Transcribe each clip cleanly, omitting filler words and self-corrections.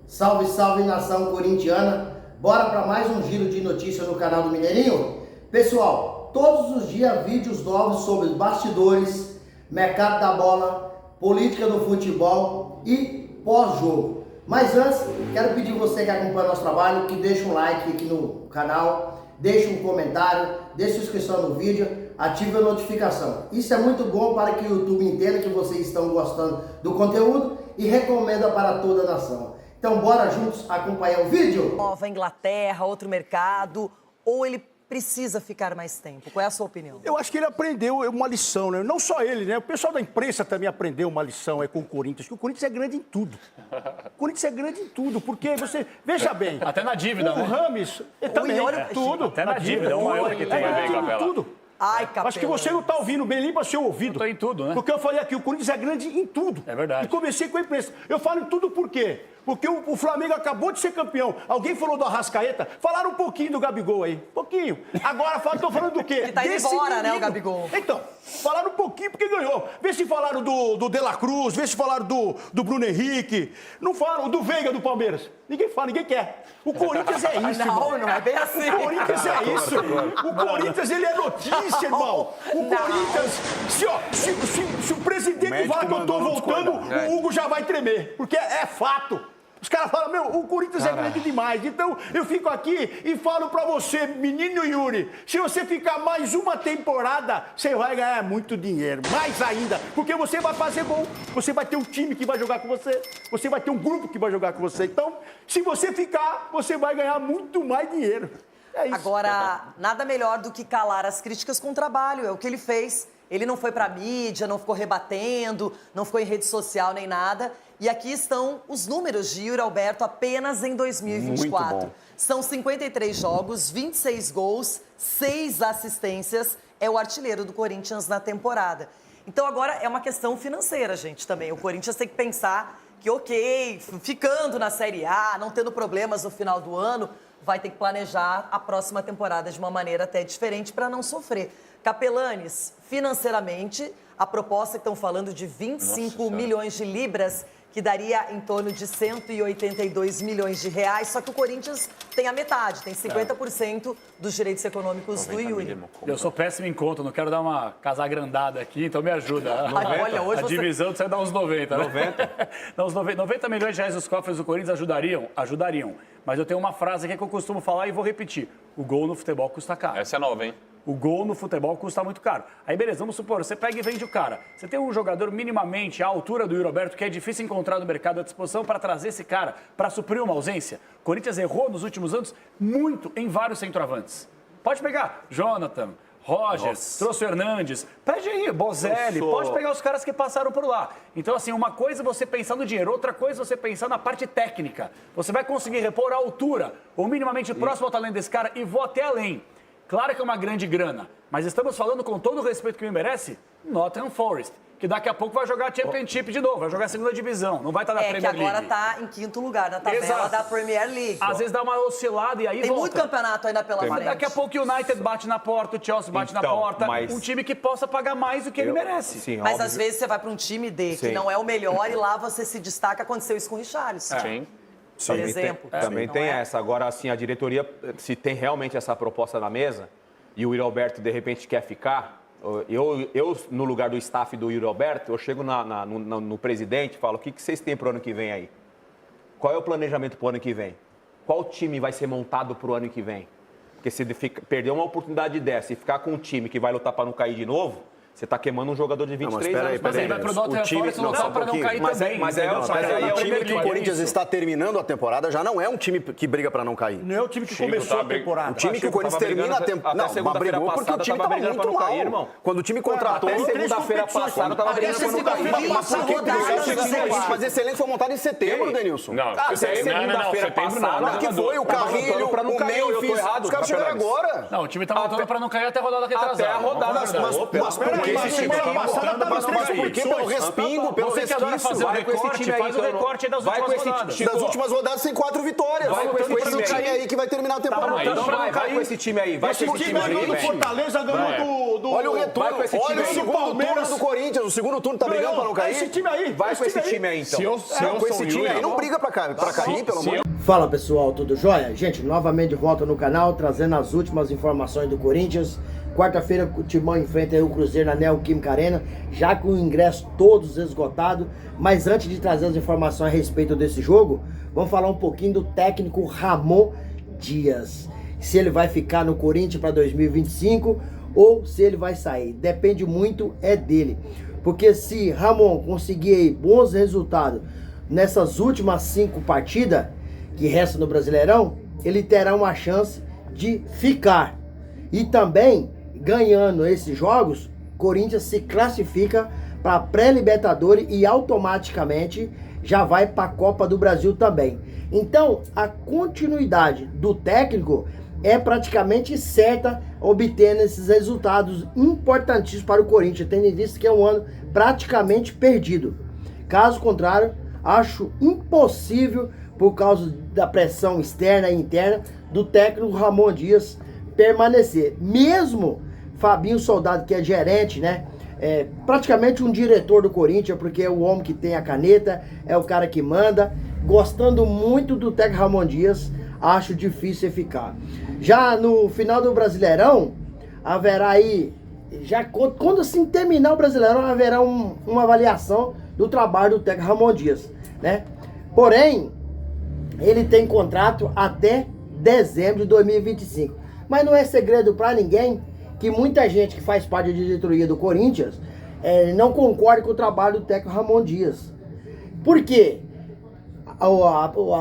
Salve, salve nação corintiana! Bora para mais um giro de notícias no canal do Mineirinho? Pessoal, todos os dias vídeos novos sobre bastidores, mercado da bola, política do futebol e pós-jogo. Mas antes, quero pedir você que acompanha nosso trabalho, que deixe um like aqui no canal, deixe um comentário, deixe inscrição no vídeo, ative a notificação. Isso é muito bom para que o YouTube entenda que vocês estão gostando do conteúdo e recomenda para toda a nação. Então bora juntos acompanhar o vídeo? Nova Inglaterra, outro mercado, ou ele precisa ficar mais tempo? Qual é a sua opinião? Eu acho que ele aprendeu uma lição, né? Não só ele, né? O pessoal da imprensa também aprendeu uma lição com o Corinthians, que o Corinthians é grande em tudo. O Corinthians é grande em tudo, porque você... Veja bem... Até na dívida, o né? Rames também, tudo. Até na dívida, é o maior que tem. Tudo. Ai, Capela. Acho que você não está ouvindo bem, limpa seu ouvido. Eu tô em tudo, né? Porque eu falei aqui, o Corinthians é grande em tudo. É verdade. E comecei com a imprensa. Eu falo em tudo por quê? Porque o Flamengo acabou de ser campeão. Alguém falou do Arrascaeta? Falaram um pouquinho do Gabigol aí. Pouquinho. Agora estão falando do quê? Ele tá indo embora, né, o Gabigol? Então, falaram um pouquinho porque ganhou. Vê se falaram do De La Cruz, vê se falaram do Bruno Henrique. Não falaram do Veiga do Palmeiras. Ninguém fala, ninguém quer. O Corinthians é isso, irmão. Não é bem assim. O Corinthians é isso. O Corinthians, ele é notícia, irmão. O Corinthians, se o presidente falar que eu tô voltando, o Hugo já vai tremer. Porque é fato. Os caras falam, meu, o Corinthians é grande demais. Então, eu fico aqui e falo pra você, menino Yuri, se você ficar mais uma temporada, você vai ganhar muito dinheiro. Mais ainda. Porque você vai fazer gol. Você vai ter um time que vai jogar com você. Você vai ter um grupo que vai jogar com você. Então, se você ficar, você vai ganhar muito mais dinheiro. É isso. Agora, nada melhor do que calar as críticas com o trabalho. É o que ele fez. Ele não foi pra mídia, não ficou rebatendo, não ficou em rede social nem nada. E aqui estão os números de Yuri Alberto apenas em 2024. São 53 jogos, 26 gols, 6 assistências. É o artilheiro do Corinthians na temporada. Então agora é uma questão financeira, gente, também. O Corinthians tem que pensar que, ok, ficando na Série A, não tendo problemas no final do ano, vai ter que planejar a próxima temporada de uma maneira até diferente para não sofrer. Capelanes, financeiramente, a proposta que estão falando de 25 milhões de libras, que daria em torno de 182 milhões de reais, só que o Corinthians tem a metade, tem 50% dos direitos econômicos do Yuri. Eu sou péssimo em conta, não quero dar uma casa agrandada aqui, então me ajuda. Olha, hoje a divisão você dá uns 90, né? 90? Não, uns 90 milhões de reais nos cofres do Corinthians ajudariam? Ajudariam. Mas eu tenho uma frase aqui que eu costumo falar e vou repetir. O gol no futebol custa caro. Essa é nova, hein? O gol no futebol custa muito caro. Aí, beleza, vamos supor, você pega e vende o cara. Você tem um jogador minimamente à altura do Yuri Alberto, que é difícil encontrar no mercado à disposição para trazer esse cara, para suprir uma ausência. O Corinthians errou nos últimos anos muito em vários centroavantes. Pode pegar Jonathan, Rogers, trouxe o Hernandes, pede aí, Bozelli, pode pegar os caras que passaram por lá. Então, assim, uma coisa é você pensar no dinheiro, outra coisa é você pensar na parte técnica. Você vai conseguir repor a altura, ou minimamente próximo ao talento desse cara, e vou até além. Claro que é uma grande grana, mas estamos falando com todo o respeito que me merece, Nottingham Forest, que daqui a pouco vai jogar Championship de novo, vai jogar a segunda divisão, não vai estar na Premier League. Que agora está em quinto lugar na tabela da Premier League. Às vezes dá uma oscilada e aí tem volta. Muito campeonato ainda pela frente. Daqui a pouco o United bate na porta, o Chelsea bate na porta, um time que possa pagar mais do que ele merece. Sim, mas óbvio. às vezes você vai para um time que não é o melhor e lá você se destaca, aconteceu isso com o Richarlison. Sim. Por exemplo. Também tem essa. Agora, assim, a diretoria, se tem realmente essa proposta na mesa e o Yuri Alberto, de repente, quer ficar, eu no lugar do staff do Yuri Alberto, eu chego no presidente e falo, o que vocês têm para o ano que vem aí? Qual é o planejamento para o ano que vem? Qual time vai ser montado para o ano que vem? Porque se perder uma oportunidade dessa e ficar com um time que vai lutar para não cair de novo, você está queimando um jogador de 23 anos. Mas ele vai pro Nottingham Forest lutar para não cair também. Mas aí é o time que o Corinthians está terminando a temporada, já não é um time que briga para não cair. Não é o time que começou a temporada. O time que o Corinthians termina a temporada. Não, mas brigou porque o time estava muito mal, irmão. Quando o time contratou... Até segunda-feira passada estava brigando para não cair. Mas esse elenco foi montado em setembro, Denilson. Não, segunda-feira passada... Que foi o Carrilho, o Memphis... Os caras chegaram agora. Não, o time tá montando para não cair até a rodada retrasada. Até a rodada. Mas Porque esse time tá passada tava três porque pelo respingo, pelo resquício. Fazer o recorte, faz o recorte das últimas rodadas. Das últimas rodadas tem 4 vitórias. Vai com esse time aí que vai terminar a temporada. Vai com esse time aí. Vai com esse time ganhou do aí. Fortaleza, ganhou do... Olha o retorno. Olha o segundo turno do Corinthians. O segundo turno tá brigando pra não cair. Esse time aí. Vai com esse time aí, então. Com esse time aí não briga pra cair, pelo amor de Deus. Fala pessoal, tudo jóia? Gente, novamente de volta no canal, trazendo as últimas informações do Corinthians. Quarta-feira o Timão enfrenta aí o Cruzeiro na Neoquímica Arena, já com o ingresso todos esgotados. Mas antes de trazer as informações a respeito desse jogo, vamos falar um pouquinho do técnico Ramon Dias. Se ele vai ficar no Corinthians para 2025 ou se ele vai sair. Depende muito dele. Porque se Ramon conseguir aí bons resultados nessas últimas 5 partidas que restam no Brasileirão, ele terá uma chance de ficar. E também, ganhando esses jogos, Corinthians se classifica para a pré-Libertadores e automaticamente já vai para a Copa do Brasil também. Então, a continuidade do técnico é praticamente certa, obtendo esses resultados importantíssimos para o Corinthians, tendo em vista que é um ano praticamente perdido. Caso contrário, acho impossível, por causa da pressão externa e interna, do técnico Ramon Dias permanecer. Mesmo Fabinho Soldado, que é gerente, né? É praticamente um diretor do Corinthians, porque é o homem que tem a caneta, é o cara que manda. Gostando muito do técnico Ramon Dias, acho difícil ficar. Já no final do Brasileirão, haverá aí, já quando assim terminar o Brasileirão, haverá uma avaliação do trabalho do técnico Ramon Dias, né? Porém, ele tem contrato até dezembro de 2025. Mas não é segredo para ninguém que muita gente que faz parte da diretoria do Corinthians não concorda com o trabalho do técnico Ramon Dias. Por quê?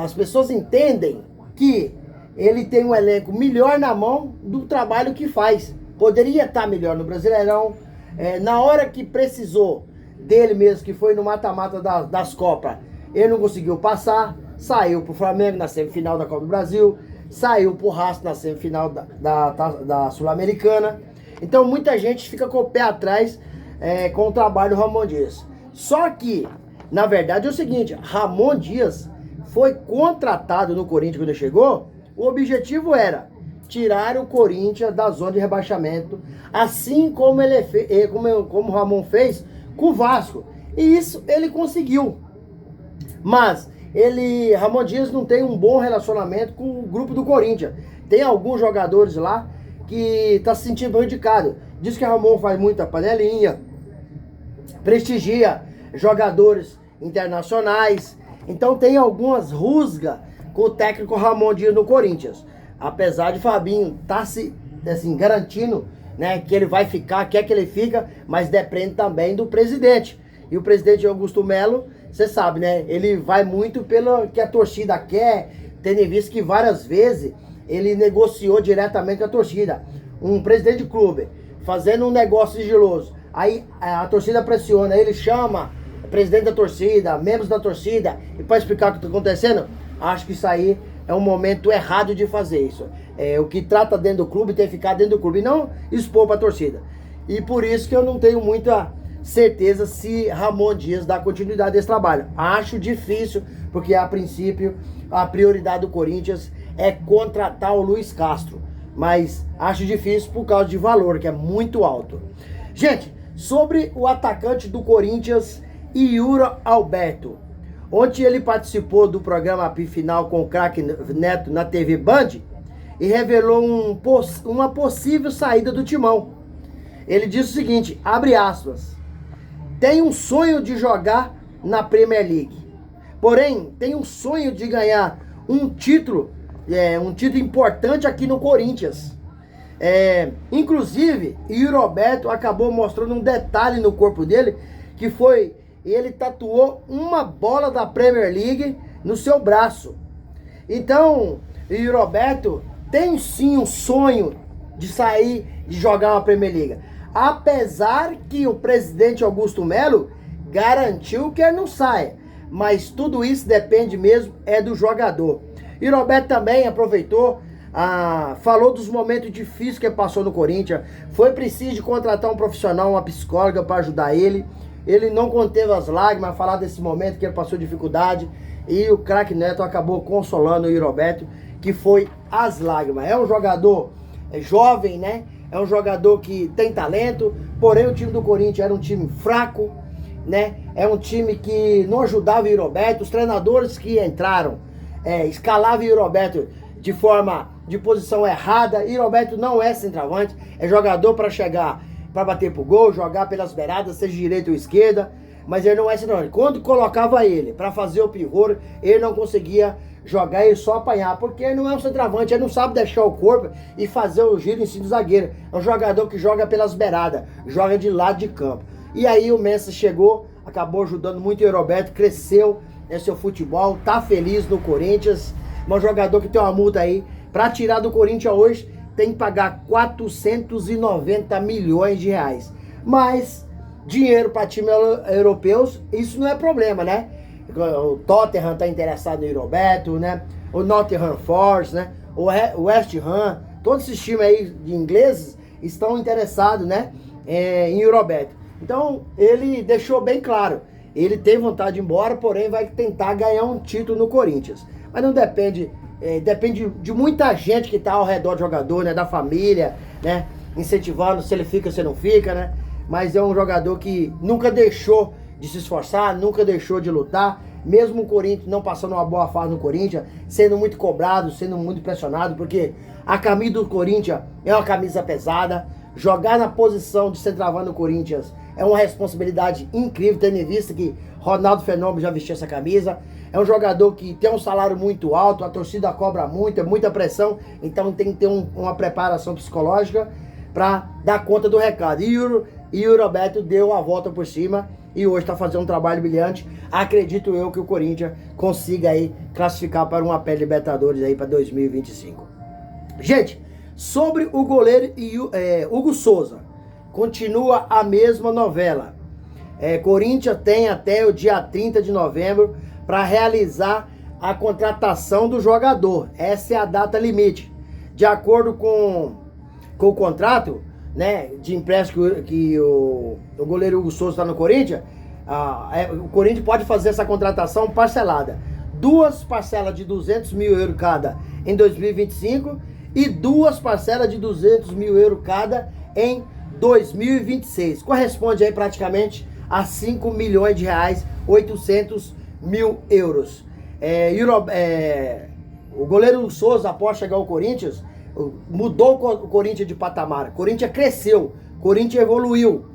As pessoas entendem que ele tem um elenco melhor na mão do trabalho que faz. Poderia estar melhor no Brasileirão. Na hora que precisou dele mesmo, que foi no mata-mata das Copas, ele não conseguiu passar. Saiu pro Flamengo na semifinal da Copa do Brasil, saiu pro Racing na semifinal da Sul-Americana. Então muita gente fica com o pé atrás com o trabalho do Ramon Dias. Só que, na verdade é o seguinte, Ramon Dias foi contratado no Corinthians quando ele chegou. O objetivo era tirar o Corinthians da zona de rebaixamento, assim como como o Ramon fez com o Vasco. E isso ele conseguiu. Mas Ramon Dias não tem um bom relacionamento com o grupo do Corinthians. Tem alguns jogadores lá que tá se sentindo prejudicado. Diz que Ramon faz muita panelinha, prestigia jogadores internacionais. Então tem algumas rusgas com o técnico Ramon Dias no Corinthians. Apesar de Fabinho tá se garantindo, né, que ele vai ficar, quer que ele fica, mas depende também do presidente. E o presidente Augusto Melo, você sabe, né? Ele vai muito pelo que a torcida quer, tendo em vista que várias vezes ele negociou diretamente com a torcida. Um presidente de clube fazendo um negócio sigiloso, aí a torcida pressiona, ele chama o presidente da torcida, membros da torcida, e para explicar o que está acontecendo, acho que isso aí é um momento errado de fazer isso. O que trata dentro do clube tem que ficar dentro do clube e não expor para a torcida. E por isso que eu não tenho muita certeza se Ramon Dias dá continuidade desse trabalho. Acho difícil, porque a princípio a prioridade do Corinthians é contratar o Luiz Castro. Mas acho difícil por causa de valor, que é muito alto. Gente, sobre o atacante do Corinthians, Yuri Alberto. Ontem ele participou do programa Apito Final com o craque Neto na TV Band e revelou uma possível saída do Timão. Ele disse o seguinte, abre aspas, tem um sonho de jogar na Premier League, porém tem um sonho de ganhar um título importante aqui no Corinthians. Inclusive, Yuri Alberto acabou mostrando um detalhe no corpo dele, que foi, ele tatuou uma bola da Premier League no seu braço. Então, Yuri Alberto tem sim um sonho de sair, de jogar uma Premier League. Apesar que o presidente Augusto Melo garantiu que ele não saia. Mas tudo isso depende mesmo do jogador. E Roberto também aproveitou falou dos momentos difíceis que ele passou no Corinthians. Foi preciso contratar um profissional, uma psicóloga para ajudar ele. Ele não conteve as lágrimas, falar desse momento que ele passou dificuldade. E o craque Neto acabou consolando o Yuri Alberto, que foi as lágrimas. É um jogador jovem, né? É um jogador que tem talento, porém o time do Corinthians era um time fraco, né? É um time que não ajudava o Yuri Alberto. Os treinadores que entraram escalavam o Yuri Alberto de posição errada. Yuri Alberto não é centroavante, é jogador para chegar, para bater pro gol, jogar pelas beiradas, seja direita ou esquerda, mas ele não é centroavante. Quando colocava ele para fazer o pivô, ele não conseguia jogar, ele só apanhar, porque ele não é um centroavante, ele não sabe deixar o corpo e fazer o giro em cima do zagueiro. É um jogador que joga pelas beiradas, joga de lado de campo. E aí o Messi chegou, acabou ajudando muito o Yuri Alberto, cresceu no seu futebol, tá feliz no Corinthians. Um jogador que tem uma multa aí, para tirar do Corinthians hoje, tem que pagar 490 milhões de reais. Mas dinheiro para times europeus, isso não é problema, né? O Tottenham está interessado no Yuri Alberto, né? O Nottingham Forest, né? O West Ham, todos esses times aí de ingleses estão interessados, né? Em Yuri Alberto. Então ele deixou bem claro, ele tem vontade de ir embora, porém vai tentar ganhar um título no Corinthians. Mas não depende, depende de muita gente que está ao redor do jogador, né? Da família, né? Incentivando se ele fica, se não fica, né? Mas é um jogador que nunca deixou de se esforçar, nunca deixou de lutar, mesmo o Corinthians não passando uma boa fase no Corinthians, sendo muito cobrado, sendo muito pressionado, porque a camisa do Corinthians é uma camisa pesada. Jogar na posição de centroavante no Corinthians é uma responsabilidade incrível, tendo em vista que Ronaldo Fenômeno já vestiu essa camisa. É um jogador que tem um salário muito alto, a torcida cobra muito, é muita pressão, então tem que ter uma preparação psicológica para dar conta do recado. E o Yuri Alberto deu a volta por cima e hoje está fazendo um trabalho brilhante. Acredito eu que o Corinthians consiga aí classificar para uma pré-Libertadores aí para 2025. Gente, sobre o goleiro Hugo Souza, continua a mesma novela. Corinthians tem até o dia 30 de novembro para realizar a contratação do jogador. Essa é a data limite. De acordo com o contrato, né, de empréstimo que o goleiro Hugo Souza está no Corinthians, o Corinthians pode fazer essa contratação parcelada. 2 parcelas de 200 mil euros cada em 2025 e 2 parcelas de 200 mil euros cada em 2026. Corresponde aí praticamente a 5 milhões de reais, 800 mil euros. O goleiro Souza, após chegar ao Corinthians, mudou o Corinthians de patamar. O Corinthians cresceu, o Corinthians evoluiu.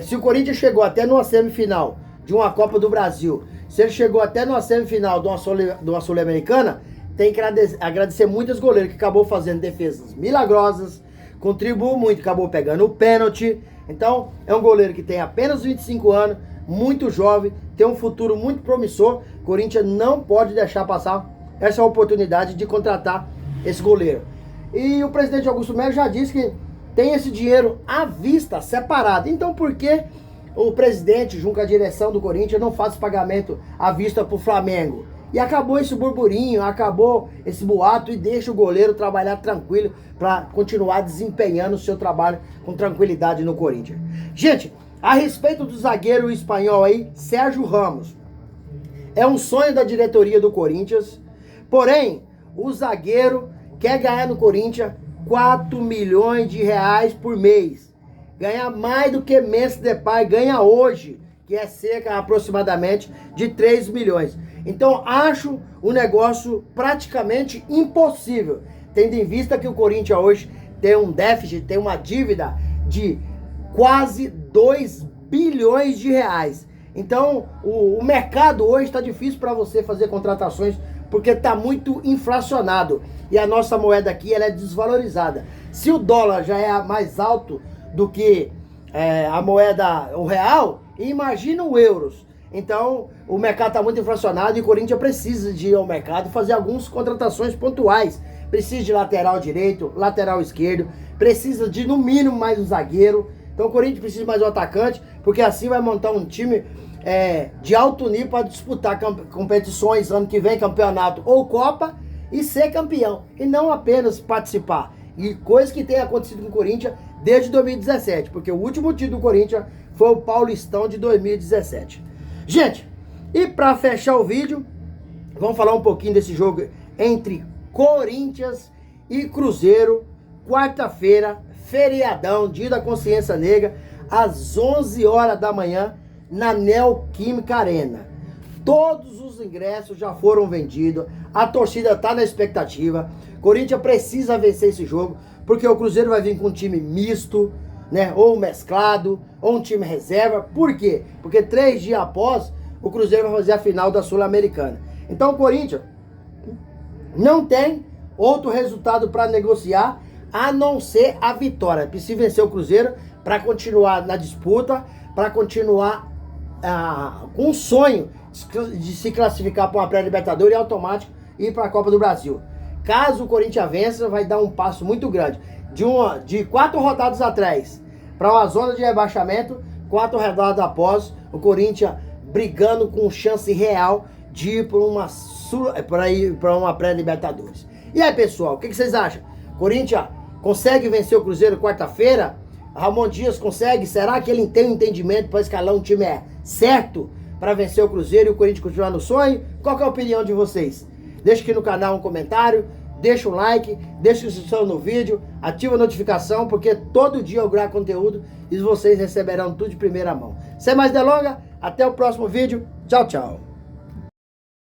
Se o Corinthians chegou até numa semifinal de uma Copa do Brasil, se ele chegou até numa semifinal de uma Sul-Americana, tem que agradecer muito aos goleiros, que acabou fazendo defesas milagrosas, contribuiu muito, acabou pegando o pênalti. Então, é um goleiro que tem apenas 25 anos, muito jovem, tem um futuro muito promissor. O Corinthians não pode deixar passar essa oportunidade de contratar esse goleiro. E o presidente Augusto Melo já disse que tem esse dinheiro à vista, separado. Então, por que o presidente, junto com a direção do Corinthians, não faz pagamento à vista para o Flamengo? E acabou esse burburinho, acabou esse boato e deixa o goleiro trabalhar tranquilo para continuar desempenhando o seu trabalho com tranquilidade no Corinthians. Gente, a respeito do zagueiro espanhol aí, Sérgio Ramos. É um sonho da diretoria do Corinthians, porém, o zagueiro quer ganhar no Corinthians 4 milhões de reais por mês. Ganhar mais do que Memphis Depay ganha hoje, que é cerca aproximadamente de 3 milhões. Então acho um negócio praticamente impossível, tendo em vista que o Corinthians hoje tem um déficit, tem uma dívida de quase 2 bilhões de reais. Então o mercado hoje está difícil para você fazer contratações, porque está muito inflacionado e a nossa moeda aqui ela é desvalorizada. Se o dólar já é mais alto do que a moeda, o real, imagina o euros. Então o mercado está muito inflacionado e o Corinthians precisa de ir ao mercado e fazer algumas contratações pontuais. Precisa de lateral direito, lateral esquerdo, precisa de no mínimo mais um zagueiro. Então o Corinthians precisa de mais um atacante, porque assim vai montar um time de alto nível para disputar competições ano que vem, campeonato ou Copa, e ser campeão, e não apenas participar. E coisa que tem acontecido com o Corinthians desde 2017, porque o último título do Corinthians foi o Paulistão de 2017. Gente, e para fechar o vídeo, vamos falar um pouquinho desse jogo entre Corinthians e Cruzeiro, quarta-feira, feriadão, dia da consciência negra, às 11 horas da manhã, na Neoquímica Arena. Todos os ingressos já foram vendidos, a torcida está na expectativa. Corinthians precisa vencer esse jogo, porque o Cruzeiro vai vir com um time misto, né, ou mesclado, ou um time reserva. Por quê? Porque 3 dias após, o Cruzeiro vai fazer a final da Sul-Americana. Então o Corinthians não tem outro resultado para negociar, a não ser a vitória. Precisa vencer o Cruzeiro para continuar na disputa, para continuar com o sonho de se classificar para uma pré-libertadores e automático ir para a Copa do Brasil. Caso o Corinthians vença, vai dar um passo muito grande. De 4 rodadas atrás para uma zona de rebaixamento, 4 rodadas após, o Corinthians brigando com chance real de ir para uma pré-libertadores. E aí, pessoal, o que vocês acham? Corinthians consegue vencer o Cruzeiro quarta-feira? Ramon Dias consegue? Será que ele tem um entendimento para escalar um time certo para vencer o Cruzeiro e o Corinthians continuar no sonho? Qual que é a opinião de vocês? Deixa aqui no canal um comentário, deixa um like, deixa a inscrição no vídeo, ativa a notificação, porque todo dia eu gravo conteúdo e vocês receberão tudo de primeira mão. Sem mais delongas, até o próximo vídeo. Tchau, tchau.